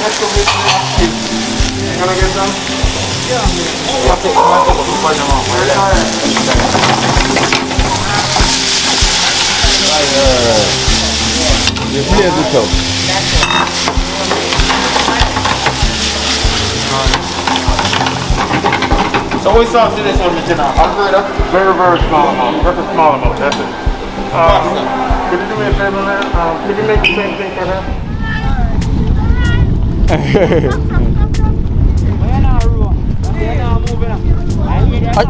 Can I get some? Yeah. You play the top. So we sauce in this one, Mr. Very, very small amount. Just a small amount, that's it. Could you do me a favor, man? Could you make the same thing for her?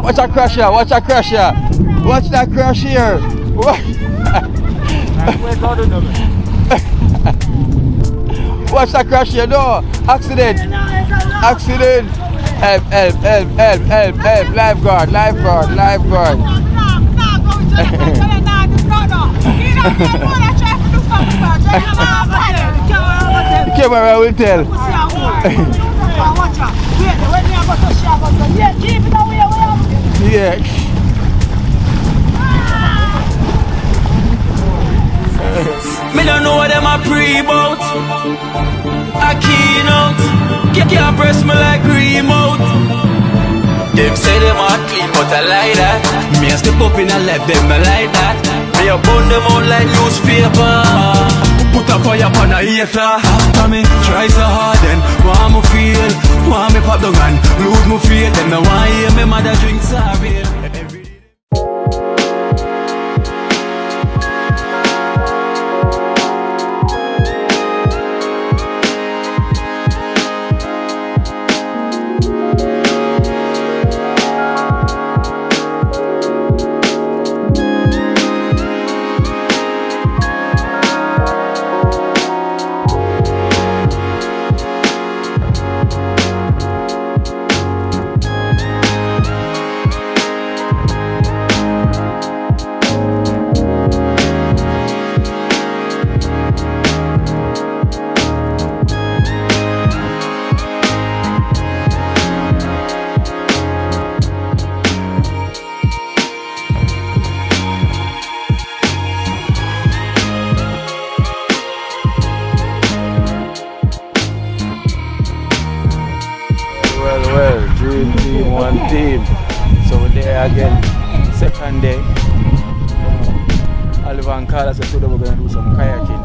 Watch that crash here, watch that crash here. Watch that crash here. Watch that crash here, no. Accident. Accident. Help. Lifeguard. The camera will tell. Yeah. Me don't know what them a pre-bout. A Kino. Can't press me like remote. Them say them a clean, but I like that. Me a step up in a left, them I like that. Me a burn them out like newspaper. Put a fire upon a hater. After me try so hard, then want me feel, want me pop down and lose my faith. Them no want hear me mother drink sorry. Well, dream team, one team. So we're there again, second day. Oliver and Carla said today we're going to do some kayaking.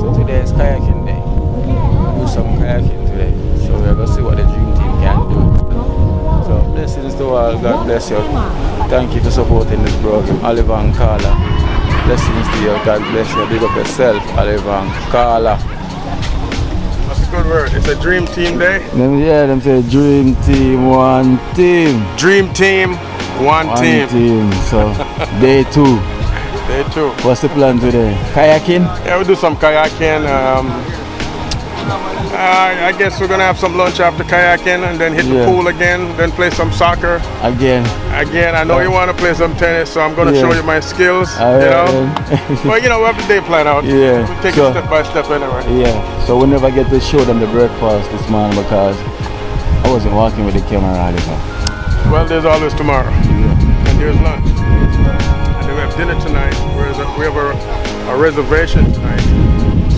So today is kayaking day. We'll do some kayaking today. So we're going to see what the dream team can do. So blessings to all, God bless you. Thank you for supporting this program, Oliver and Carla. Blessings to you, God bless you. Big up yourself, Oliver and Carla. Good word. It's a dream team day. Them say dream team, one team. Dream team, one team. So day 2. Day 2. What's the plan today? Kayaking? Yeah, we'll do some kayaking. I guess we're gonna have some lunch after kayaking and then hit the pool again, then play some soccer. Again, I know you want to play some tennis, so I'm gonna show you my skills. But we have the day plan out. We'll take it step by step anyway. So we never get to show them the breakfast this morning because I wasn't walking with the camera. Well, there's always tomorrow. And there's lunch. And then we have dinner tonight. We have a reservation tonight.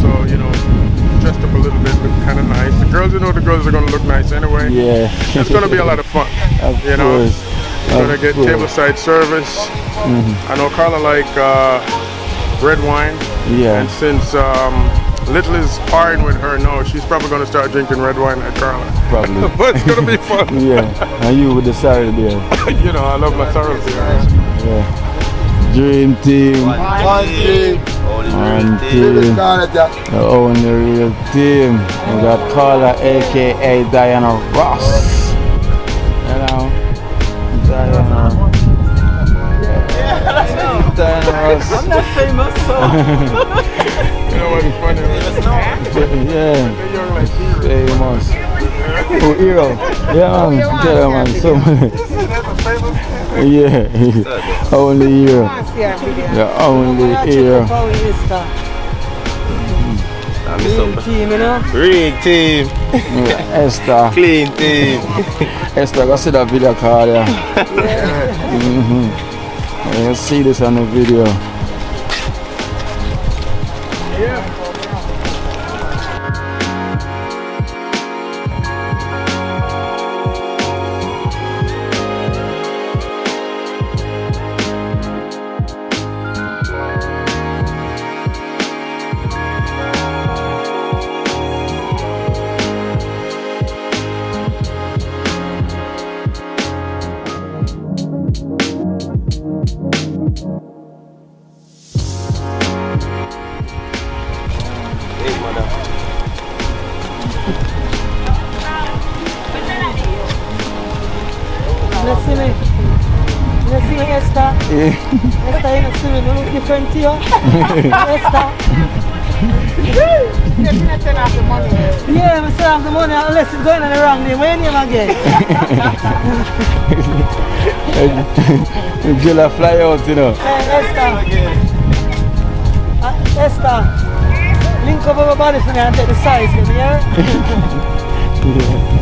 So, dressed up a little bit, look kind of nice. The girls, the girls are going to look nice anyway. It's going to be a lot of fun. We're going to get tableside service. I know Carla like red wine. And since Little is partying with her now, she's probably going to start drinking red wine like Carla. Probably. But it's going to be fun. And you with the sorrel beer. I love my sorrel beer. Dream team. One team. The only real team. We got Carla, aka Diana Ross. Diana Ross. I'm not famous, so. What's funny? Famous. Oh, hero. Man. Tell them, man. So many. Only hero. The only hero. Real team, Real team. Esther. Clean team. Esther, go see that video, Carla. You see this on the video. Let's see me. Let's see me, Esther. Esther, you know, see me. You look different to you. Esther. You're not turn off the money. Yeah, I still have the money unless it's going on the wrong name. Where your name again? Jella fly out, you know. Hey, Esther. Link up everybody for me and take the size, you hear?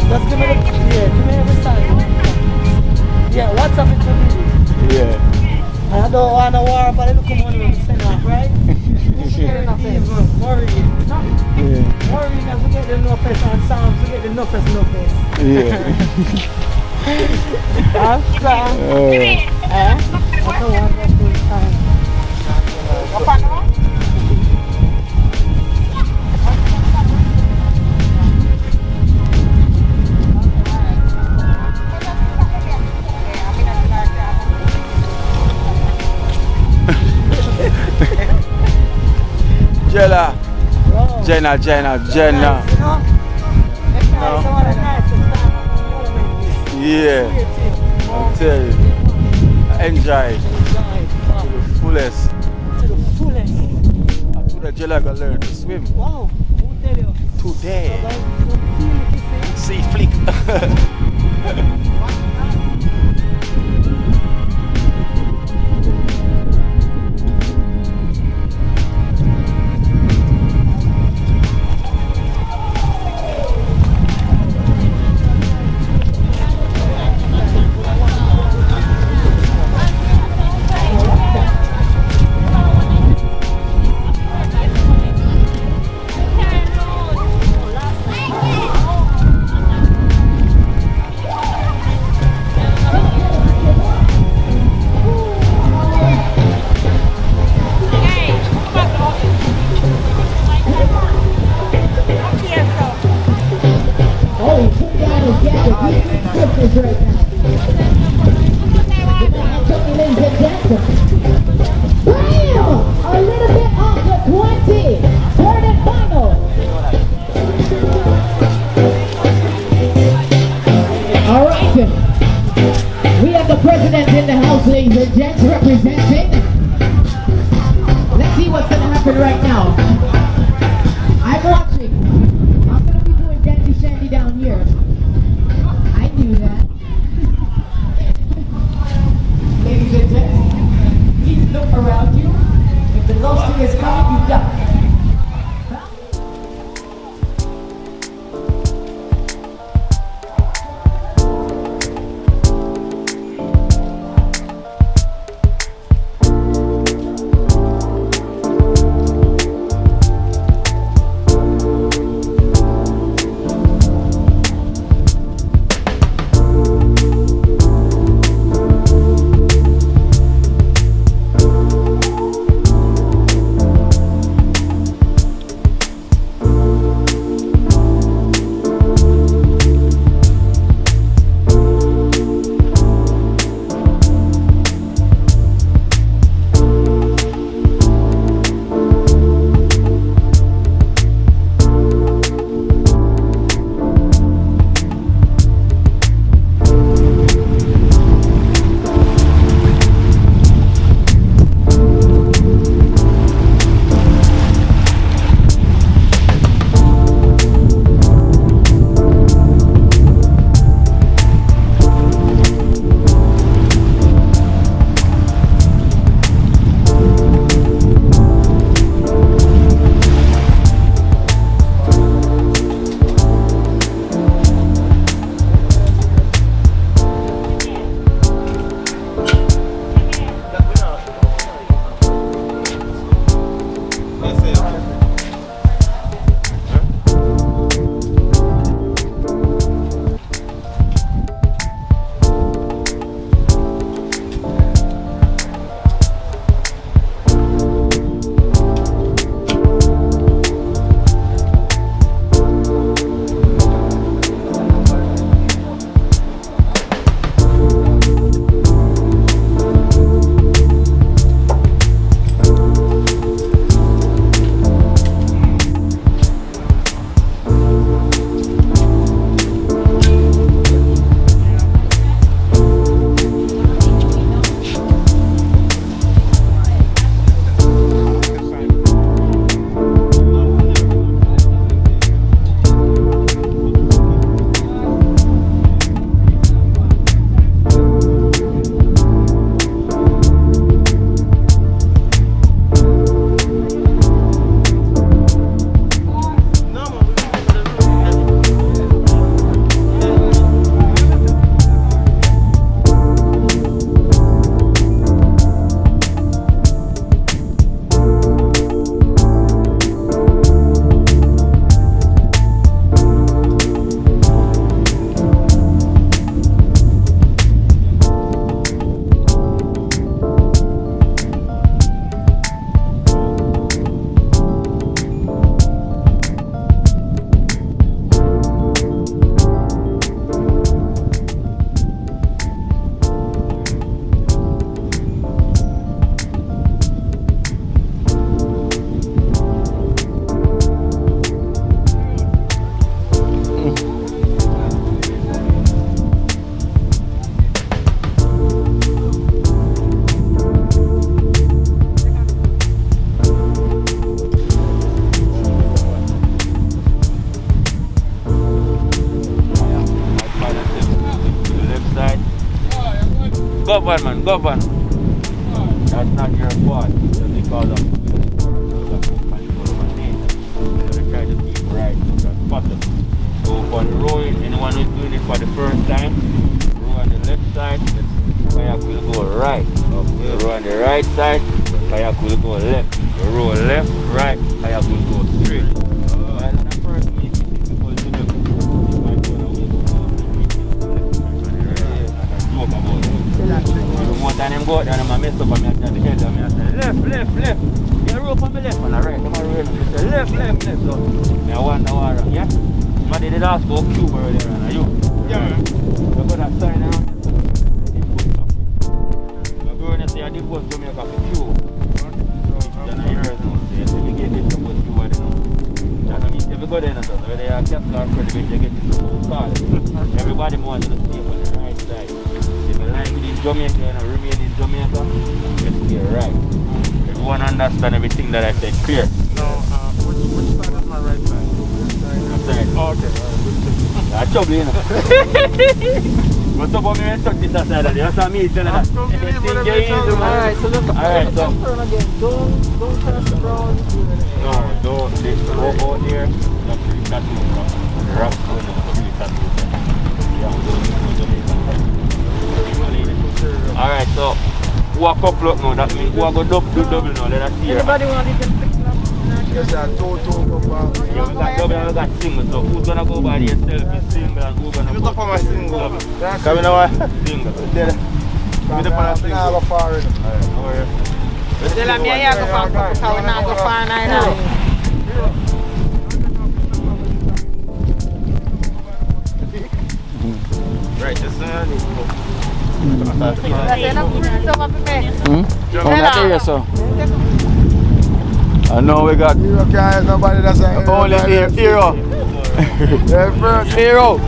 Just give me the, give me every size. Yeah, WhatsApp it to me. Yeah. I don't want to war about it. Look money when we send off, right? Worry. Yeah. Worry that we get the no face on sound, we get the no face. Yeah. I'm strong. I don't want that full time. Jella. Wow. Jenna. Nice, you know? That's some of the nicest moments. Yeah. I'll tell you. Enjoy. To the fullest. To the fullest. I put a Jella gonna learn to swim. Wow. Who tell you? Today. Don't feel it, you see? See flick. Ladies and gents, representing. Let's see what's gonna happen right now. I'm watching. I'm gonna be doing Dandy Shandy down here. I knew that. Ladies and gents, please look around you. If the love sting is coming, you die. govern, man, govern. That's not your fault. Just because of so they try to keep right as possible. So for the road, anyone who's doing it for the first time, row on the left side, the kayak will go right. The row on the right side, the kayak will go left. The row left, right, kayak will go straight. While on the first meet, people do the more time them go out there and I mess up and I have to head and I say left. You rope on my left and I right, I'm right. I say left. So I wonder why, yeah? But they did ask for Cuba earlier and you? Yeah. You got that sign around there? I'm going to say I did post Jamaica for Cuba. Then I hear it now, so you get it to post Cuba then. That means if you go there, so they are kept our credit, they get it to call. Everybody wants to stay on the right side. If you like it in Jamaica and remain in Jamaica, just stay right. Everyone understand everything that I said clear. No, which side is my right side? Oh, okay. That's trouble, you know. What's up, me and touch this side of it? That's what me telling that. Alright, so look. Alright, so. Turn again. Don't turn around. No, don't. This go out there. That's the tattoo. The rock going to the tattoo. Alright, so. Walk up, look now. That means walk go double now. Let us see. Everybody want to get fixed up. Yes, I told go back. Yeah, we got double and we got single. So who's gonna go by yourself is single and who's gonna go for my single. Come in now. Single. With the pan single. I'll go far in. Alright, no worries. Tell me I go far because we not go far now. Right, just I know we got Hero can't nobody that's a only hero. Yeah, first. Hero.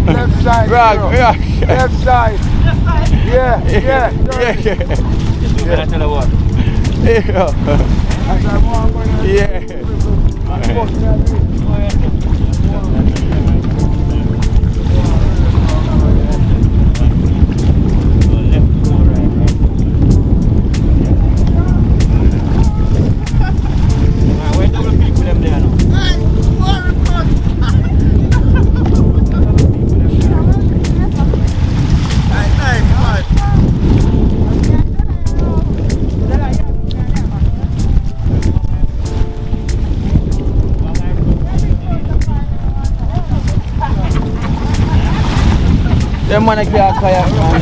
Left side. Right, hero. yeah. Left side. Yeah. Yeah. Them man can't kayak, man.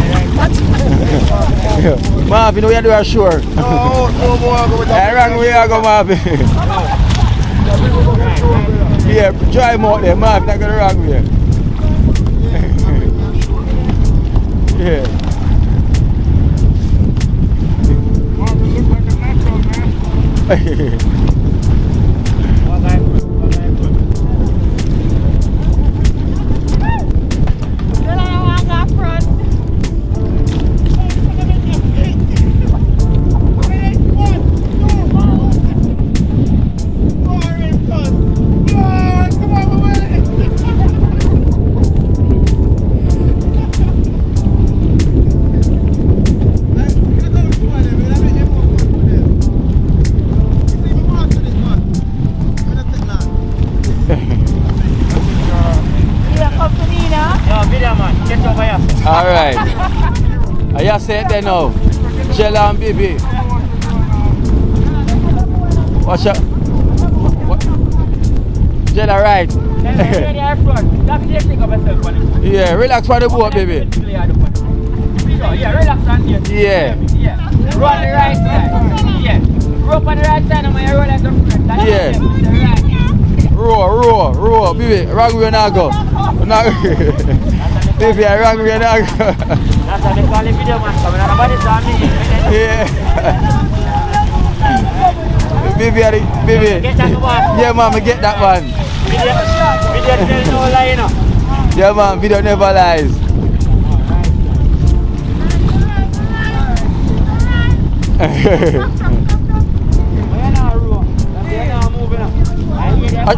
Marvin, we are doing sure. No more go with I rang we are go, Marvin. Yeah, drive him out there, Marvin, not gonna rang we. Yeah. Marvin look like a natural, man. Alright. I just said that now. Jella and Bibi. What's up? What? Jella, right? Yeah, relax for the boat, baby. Yeah, relax on here. Yeah. Roll on the right side. Yeah. Rope on the right side and my roll at the front. Yeah. Row, baby. Wrong way now go. Baby, I wrong way now go. That's how they call it video man. Nobody saw me. Yeah. Baby, Get that one. yeah, mama, get that one. Video tell no lie, you know. Yeah, man, video never lies.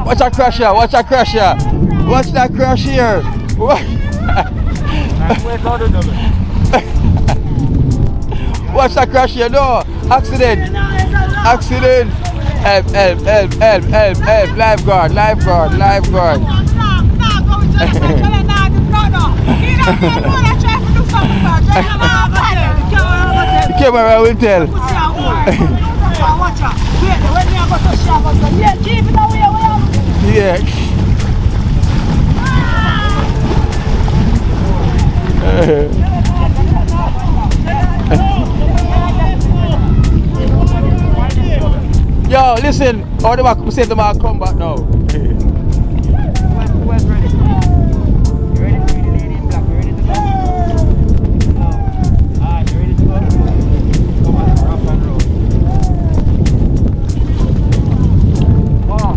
Watch that crash here, watch that crash here. Watch that crash here. What? Watch that crash here, no. Accident. Accident. Help. Lifeguard. The camera will tell. Yeah. Yo, listen. All the back, say them all come back now. Who else ready? You ready for the lady in black? You ready to go? You ready to go? Come on, rock and roll. Come on.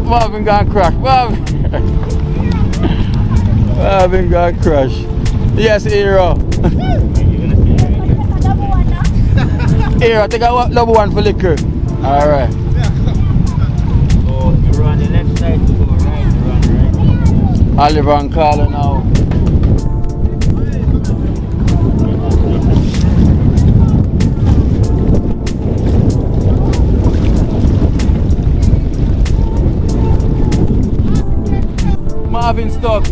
Marvin gone crash. Marvin gone crash. Yes, hero. Hero, take a number one for liquor. Alright. So you run the left side to go right, you run right. Oliver and Carla now. Marvin stuck.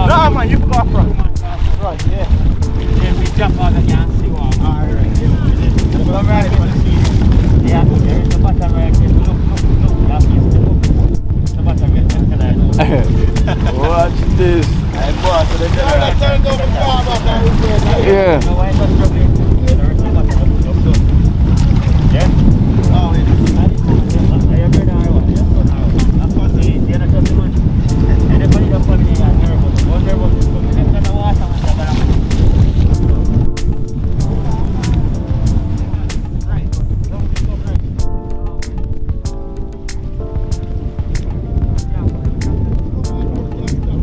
No, man, you go front. Right, yeah. Then we jump out and can see one. Alright. Go right for the seat. Yeah, there is the bottom right there. Look. You have to look. The bottom right there. Watch this. Yeah. No, why not struggling? There is the bottom. Look. Yeah? Oh, wait. Are you good now? Just go now. Of course, you're not just much. Anybody that put me in nervous. All nervous is coming. They're going to watch them. Right. Don't go right.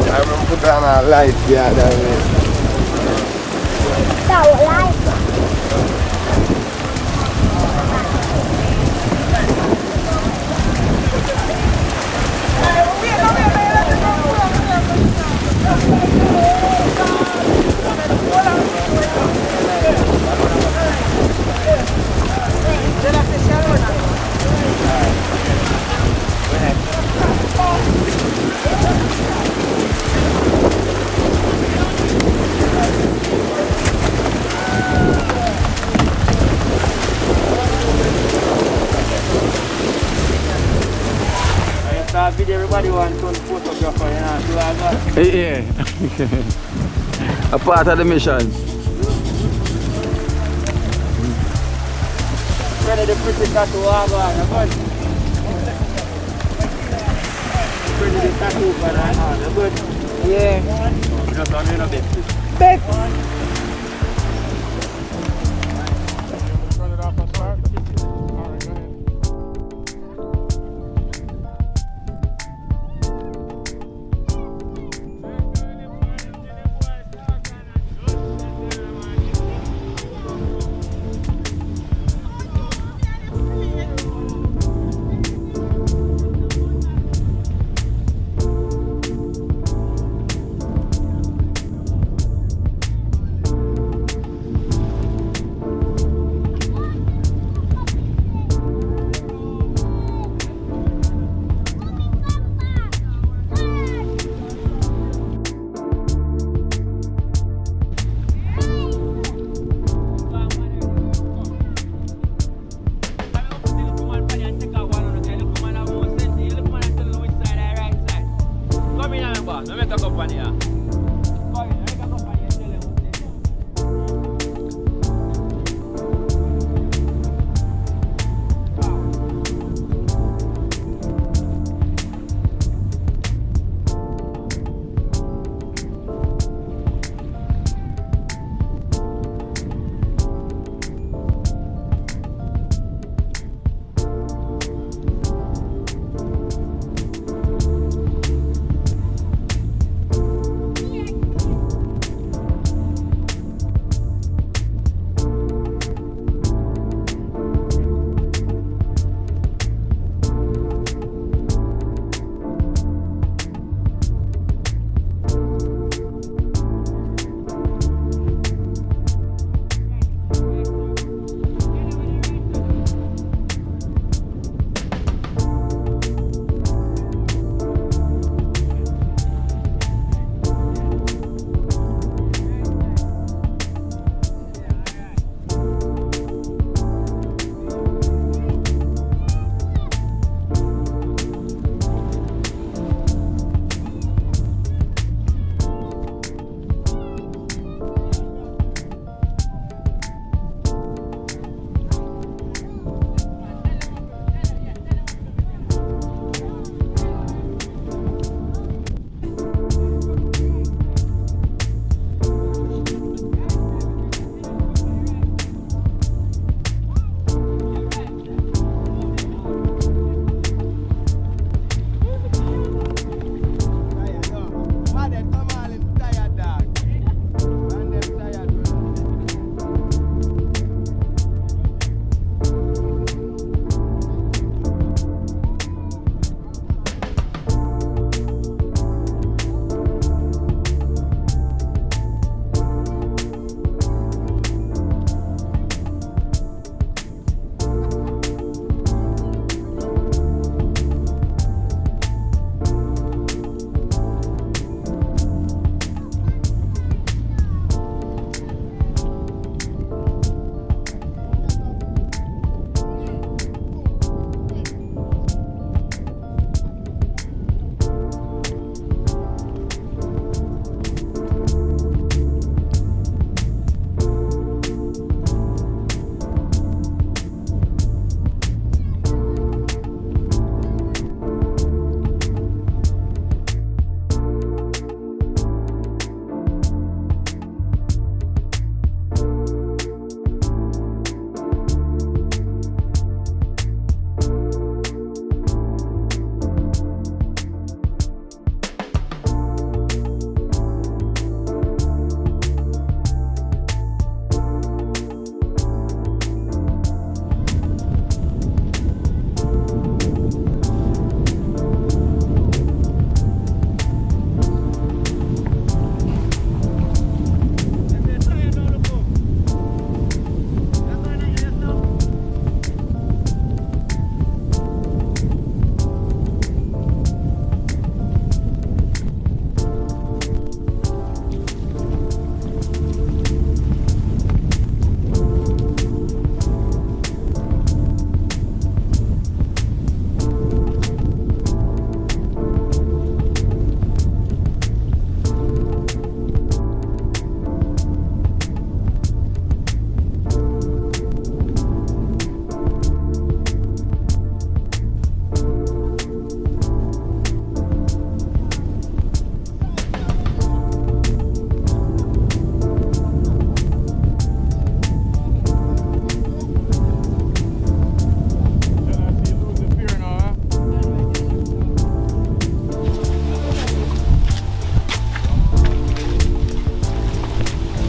I remember put on a light, yeah, that way. one ton photographer, you know, do all that. Yeah. A part of the mission. Ready the pretty tattoo over, good. Pretty the tattoo for that, good. Yeah. Just on in a bit. Bex. Turn it off and start. All right, go ahead.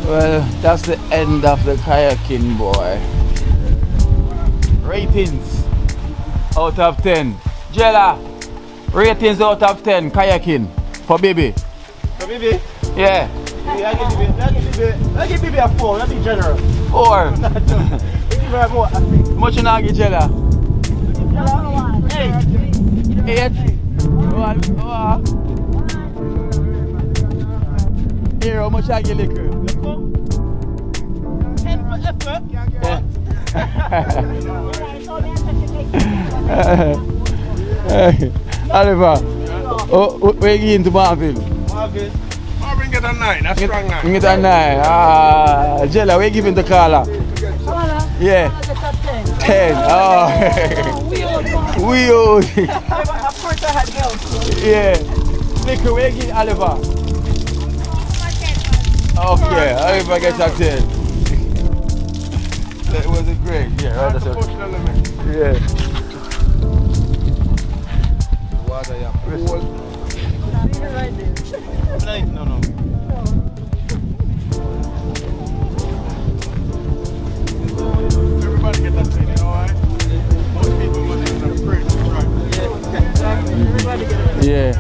Well, that's the end of the kayaking, boy. Ratings out of 10. Jella, ratings out of 10 kayaking for baby. So, baby, Yeah, I give baby a 4. Let me generous. 4. Give her a more. Much you not give Jella? 8. 1. Here, how much I give liquor? 10 for effort. Oliver, where you going to Marvin? Marvin. Marvin get a 9. That's strong 9. You get a 9. Jella, where you giving to Carla? Yeah. 10. Oh. We owe. Of course I had help. Yeah. Liquor, where you give Oliver? Okay, Oliver gets a 10. That was a great. Yeah, right, that's okay. Yeah. Water, yeah. No. Everybody get that thing, alright? Most people want to have a great right. Yeah.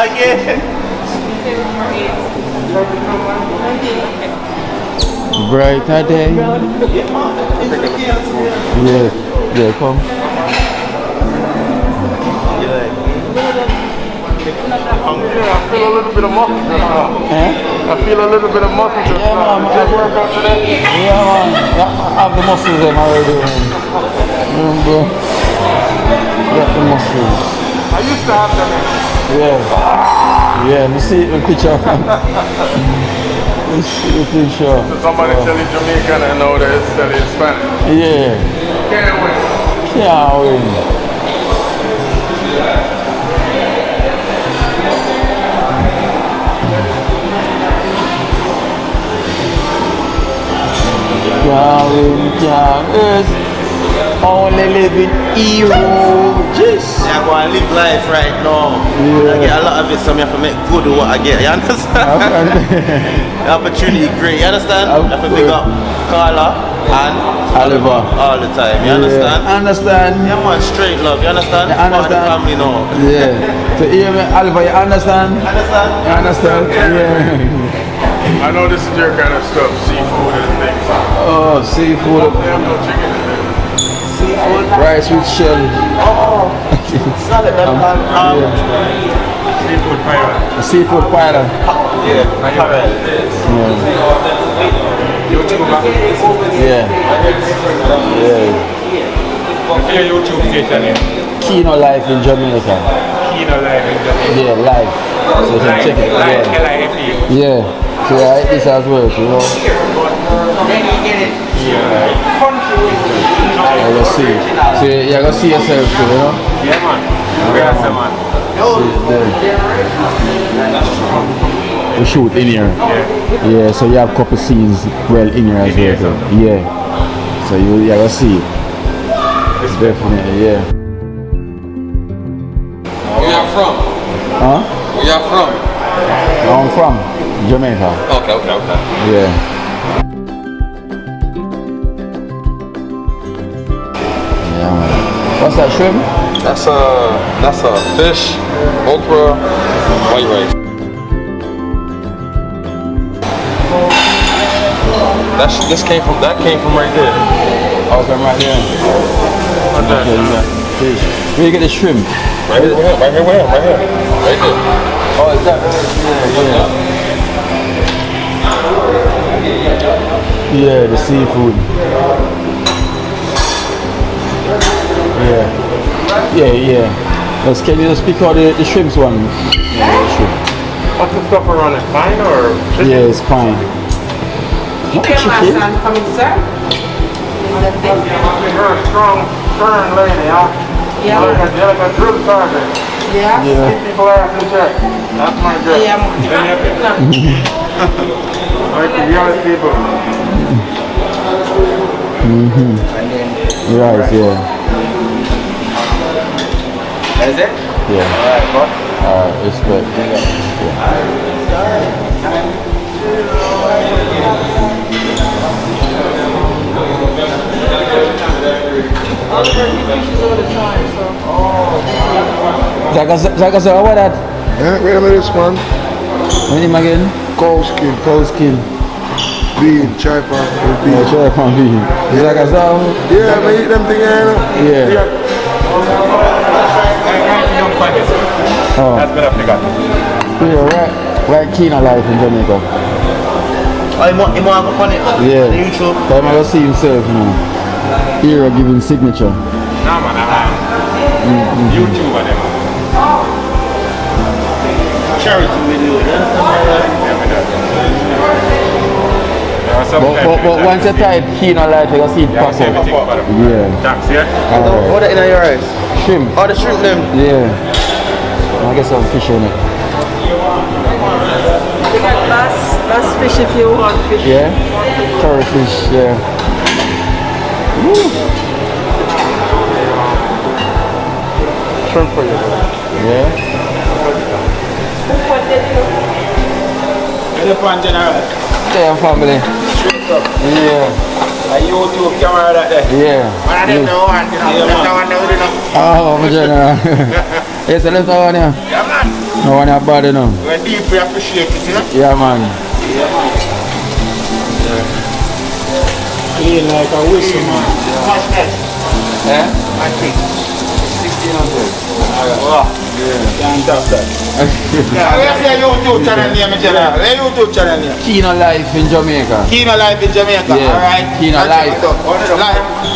again. Brighter day. Yeah, yeah, come. I feel a little bit of muscle just now. I feel a little bit of muscle just Yeah, now. man. Did you work out today? Yeah, man. I have the muscles them already. Remember? Got the muscles. I used to have them. Yeah. Yeah, me see the picture. Me see the picture. So somebody telling Jamaican and now they're telling Spanish. Yeah. Can't win. Can't win. Can't only living hero. Just. Yeah, I go and live life right now. Yeah. I get a lot of it, so I have to make good with what I get. You understand? The opportunity great. You understand? I have to big up Carla and Oliver. all the time. You understand? Understand? Yeah, man, straight love. You understand? You Part of the understand? family now. Yeah. So hear me, Oliver, you understand? Understand? You understand? Yeah. I know this is your kind of stuff, seafood and things. Oh, seafood. They have no chicken in there. Seafood. Rice with shell. Salad. Seafood pirate. Seafood pirate. Yeah, parrot. Yeah. Yeah. What's your YouTube station? Kino life in Jamaica. Kino Live in Jamaica. Yeah, live. So you can check it. Live, Yeah. L-I-F-E. Yeah. So I eat this as well, you know. I will see. So you're gonna see yourself too, you know. Yeah, man. Where's the man? We shoot in here. Yeah, so you have a couple scenes well in here as well. So. Yeah. So you're gonna see. It's definitely, yeah. Where you from? Huh? Where you from? I'm from Jamaica. Okay. Yeah. Yeah, man. What's that, shrimp? That's a fish, okra, white rice. That came from right there. Oh, from right there. Okay, you got fish. Where you get the shrimp? Right here. Right there. Oh, is that? Yeah, the seafood. Yeah. Can you just pick out the shrimps one? Yeah, the shrimp. What's the stuff around it? Pine or chicken? Yeah, it's fine. Not chicken. You're a strong, stern lady, huh? Yeah. You're like a drill sergeant. Yeah. Keep people ass in check. That's my job. Yeah. Like to yell at people. Right, yeah. Is it? Yeah. Alright, respect. Zaka, so what that? Wait a minute, this man. What name again? Cow skin, Cow skin. bean, chai pan, bean. Yeah, try from bean. Zaka, so? Yeah, I eat them things, you know. Yeah. Oh. That's been Africa. Yeah, right Kino life in Jamaica. Oh, you want to go on it? Yeah. The YouTube? Time I go see himself now. Hero giving signature. Nah, man, I'm YouTube and them. Charity video, you But once you type Kino life, you can see it pop up. Yeah. Tax, yeah? understand? What in your eyes? Shrimp. Oh, the shrimp them. Yeah. I get some fish in it. You got bass fish if you want fish. Yeah? Curry fish, yeah. Woo. Shrimp for you. Yeah. Elephant general. Damn family. Yeah. A YouTube camera that there. Yeah. One of them no one, you know. Them no one there with enough. Oh, my general. Yes, let's go on here. Yeah, man. No one have bad enough. We deeply appreciate it, you know. Yeah, man. Yeah, man. Clean like a whistle, man. What's that? Eh? I think. 1600. Wow. Can't top that. Yeah, where's your YouTube channel name, General? Where's your YouTube channel name? Kino Life in Jamaica. Kino Life in Jamaica, Yeah. alright? Kino Life.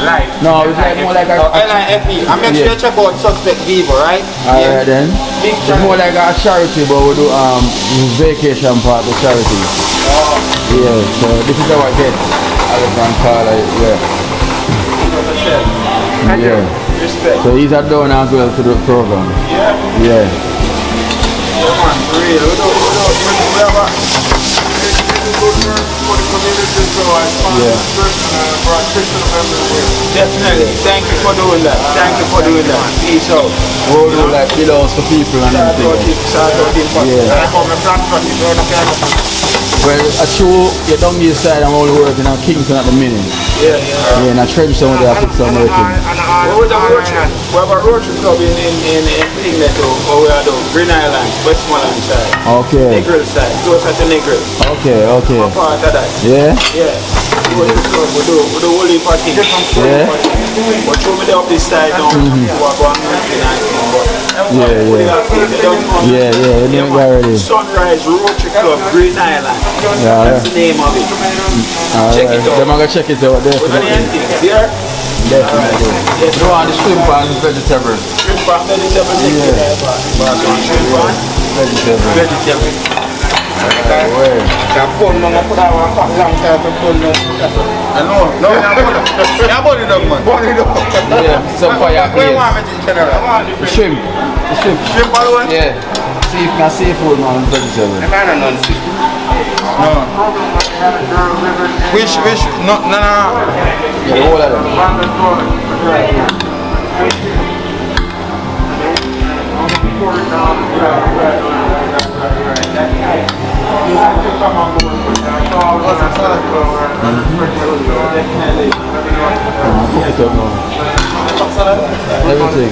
Life. No, it's like more like a... L-I-F-E. And make sure you check out Suspect Vivo, right? Alright then. Big It's more like a charity, but we do vacation part of charity. Oh. Yeah, so this is our get. Alex and Carla, yeah. Yeah. Respect. So he's a donor as well to the program. Yeah. Yeah. Yeah, man. For real. We have a good work for the community, so I Definitely. Thank you for doing that. Thank you for doing that. Peace out. We'll do like bills for people and everything. Yeah. Well, a true, you're down this side and all working on Kingston at the minute. Yeah. Yeah, and I trench some of there, I put some working. We have a road trip club in England, or we are doing Green Island, Westmoreland side. Okay. Negril side, closer to Negril. Okay. What part of that? Yeah? Yeah. We do whole heap of things. Yeah? But through me up this side now, we are going to Yeah, you know it already. Sunrise Road Trip Club, Green Island. That's the name of it. Check it out. I'm going to check it out there. There? Definitely. Yes, You want the shrimp and vegetable? Shrimp and vegetable. Vegetable. Yeah, some fire please. Shrimp. Shrimp all one? Yeah. Seafood man, vegetable. No. Which, no. Yeah, the whole of them. Everything.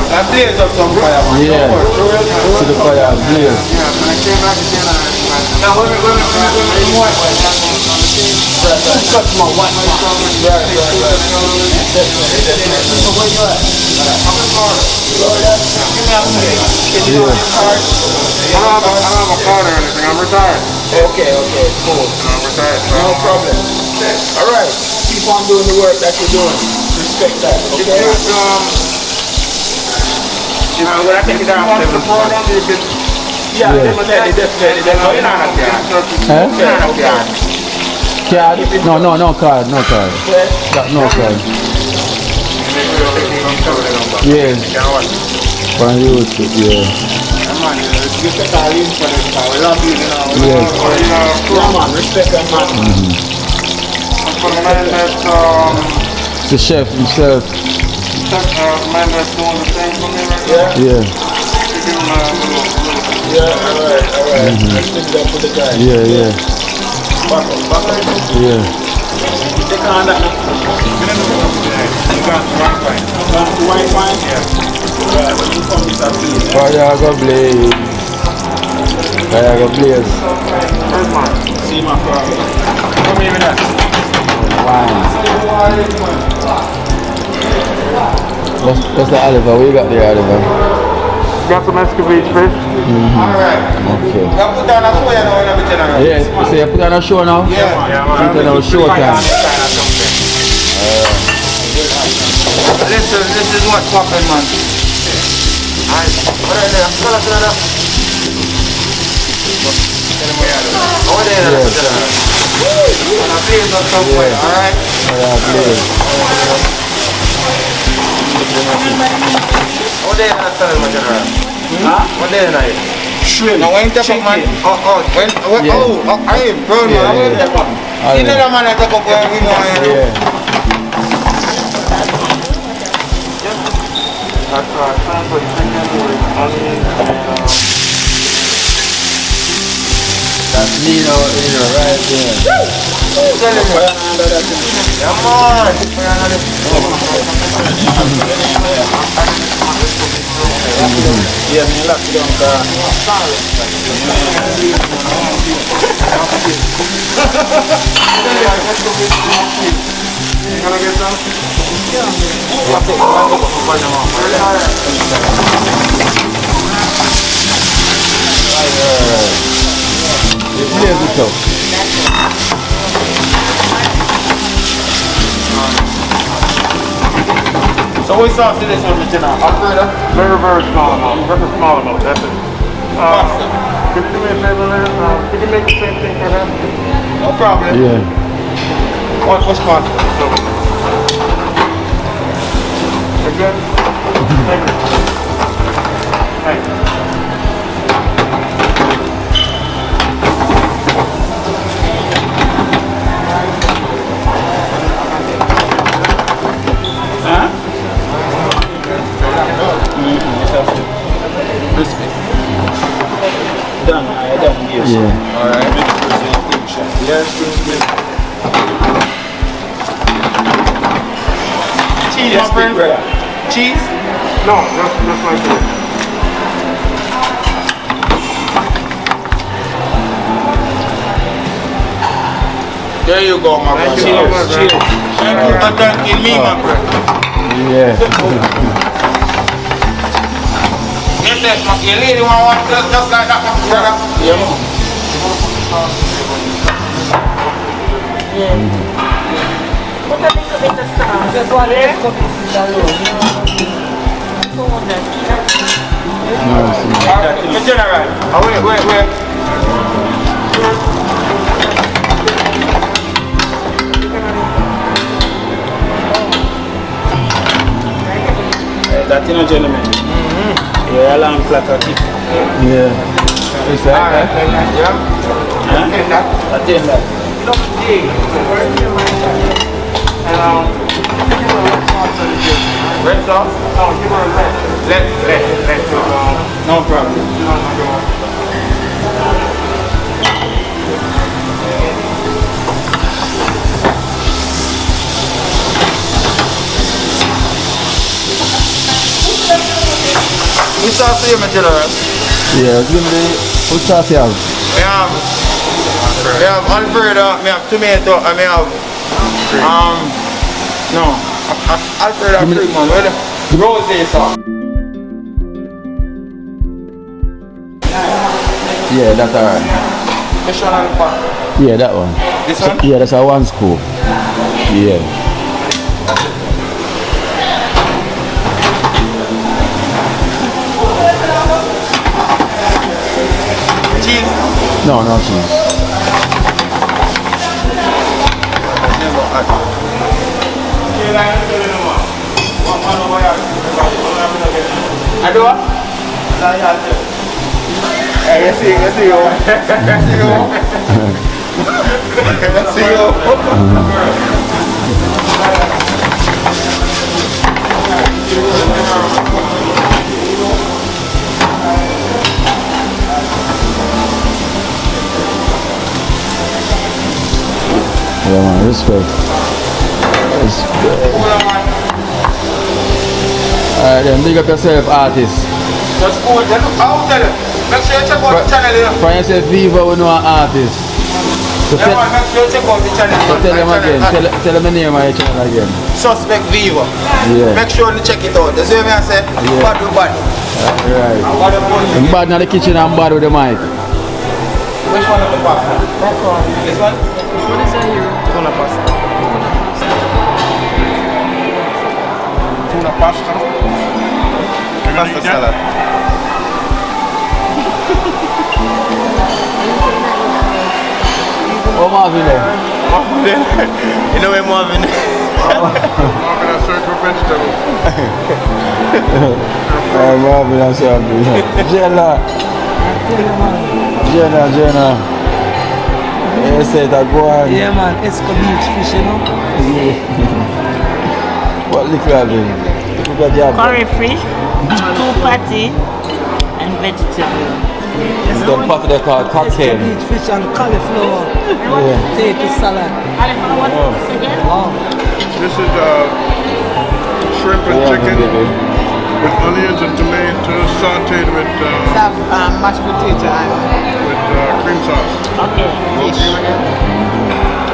That blaze up some fire. Yeah. To the fire, blaze. I don't have a card or anything. I'm retired. Okay, cool. I'm retired. No problem. Alright, keep on doing the work that you're doing. Respect that, okay? When I take it down, definitely. Card? No card. No card. Yeah. On YouTube, yeah. Respect that man. For the man that, The chef himself. man that's doing the thing for me right now. Yeah. Give him a little. Yeah, alright. Respect that for the guy. Yeah. Back up. Yeah. Take on that. You got the right line. White wine? Yeah. Right, when you come, it's a blaze. Fire go blaze. Where's mine? See my problem. Come here with that. Wine. What's the Oliver? What you got there, Oliver? Got some escovitch fish. Alright. Okay. You put down a show now and everything, alright? Yeah, so you put on a show now? Yeah. Put on a show time. Listen, this is what's popping, man. Alright. What are they? Tell us another. Over there, and a blaze or something, alright? What day na tell my general? What day na it? Shrimp. Now when you take up man, I burn man. You know the man that take up where we want. That's time for chicken with onions and That's Kino, right there. Come on. Yeah, me lock it So we saw to this one, Mr. Operator. Very, very small amount. Very small amount. That's it. Can you do me a favor, man? Can you make the same thing for him? No problem. Yeah. What's pasta? Again? Thank you. Thank you. Crispy. Done, I done, yes. Yeah. Alright. Yes, Cheese, my friend. Cheese? No, just like this. There you go, my friend. Thank you so much, man. Thank you for thanking me, my friend. Yeah. Get this, my your lady want just like that, my brother. Yeah. Put a little bit of salt. Just one less cup is alone. The general. Oh, wait. That in a gentleman. Yeah, long flat of it. Yeah. Is that? Yeah. Huh? That in that. Red sauce? No, give her a less. No problem. We sauce here, my general. Yeah, give me what sauce you have? I have Alfredo, I have tomato, and I have Alfredo cream, man. Rosé sauce. Yeah, that's alright. This one on the pot. Yeah, that one. This one? Yeah, that's a 1 scoop. Yeah. Cheese? No cheese. I do what? Hey, you see you. Yeah, man, respect. Alright then, big up yourself, artist. Just go, I'll tell you. Make sure you check out the channel here. For yourself, Viva, we know an artist. So Yeah, man, make sure you check out the channel. so tell them again, tell them the name of your channel again. Suspect Viva. Yeah. Make sure you check it out. You see what I say? Yeah. Bad with bad. Right. Bad with bad. I'm bad in the kitchen, I'm bad with the mic. Which one of the pasta? That one. This one? What is that here? Tuna pasta. Tuna pasta. Pasta salad. Oh, Marvin there. You know where Marvin is? Marvin has search for vegetables. Marvin and something. Jenna. You say that go on. Yeah, man. Esco Beach fish, you know. What liquor have you? Curry fish, 2 patty, and vegetable. The pot they call cocktail. Beach fish and cauliflower. Yeah. Potato salad. Wow. This is shrimp and chicken with onions and tomatoes sauteed with Mashed potato and cream sauce. okay. Fish.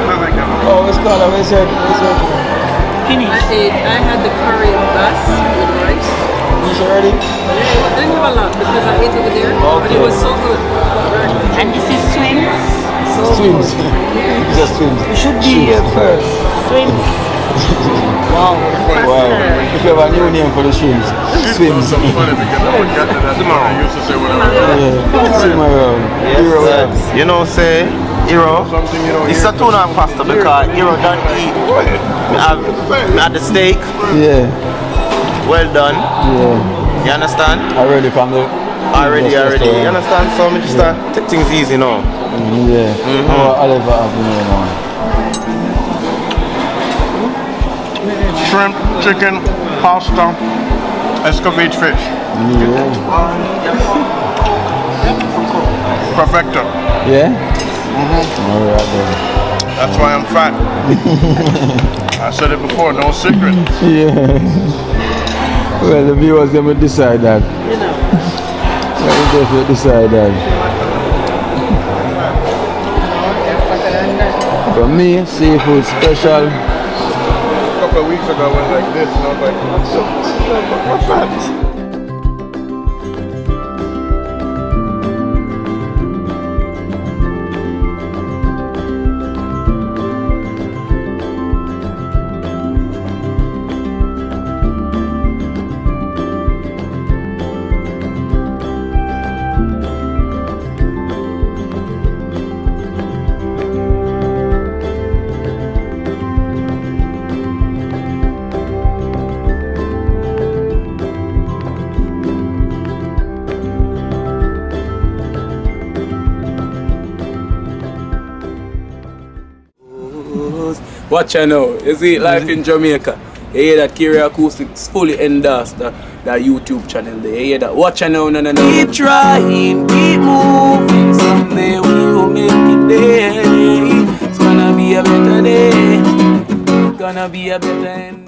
I like that. Oh, it's called, what is it? Finish. I had the curry and bass with rice. Finish already? Yeah, I didn't have a lot because I ate over there, but it was so good. And this is swims. Swims. It's just swims. You should be here first. Swims. Wow. If you have a new name for the shrimps, swims. So funny because I forgot that I used to say when I was Yeah. Swim around. Hero around. You know, say, Hero, something you know. it's a tuna and pasta because Hero don't eat. I had the steak, Yeah. well done. Yeah. You understand? Already from the... Already. You understand? So I just start take things easy now. Yeah. Oh, Oliver Avenue now. Shrimp, chicken, pasta, escovitch fish. Yeah. Perfecto. Yeah? Alright then. That's why I'm fat. I said it before, no secret. Yeah. Well, the viewers them will decide that. You know. They will decide that. For me, seafood special. A couple of weeks ago I went like this and I was like, what's that? Watch out now. You see Life in Jamaica. You hear that Kiri Acoustics fully endorsed that YouTube channel there. You hear that? Watch out now, no. Keep trying, keep moving. Someday we will make it there. It's gonna be a better day. It's gonna be a better end.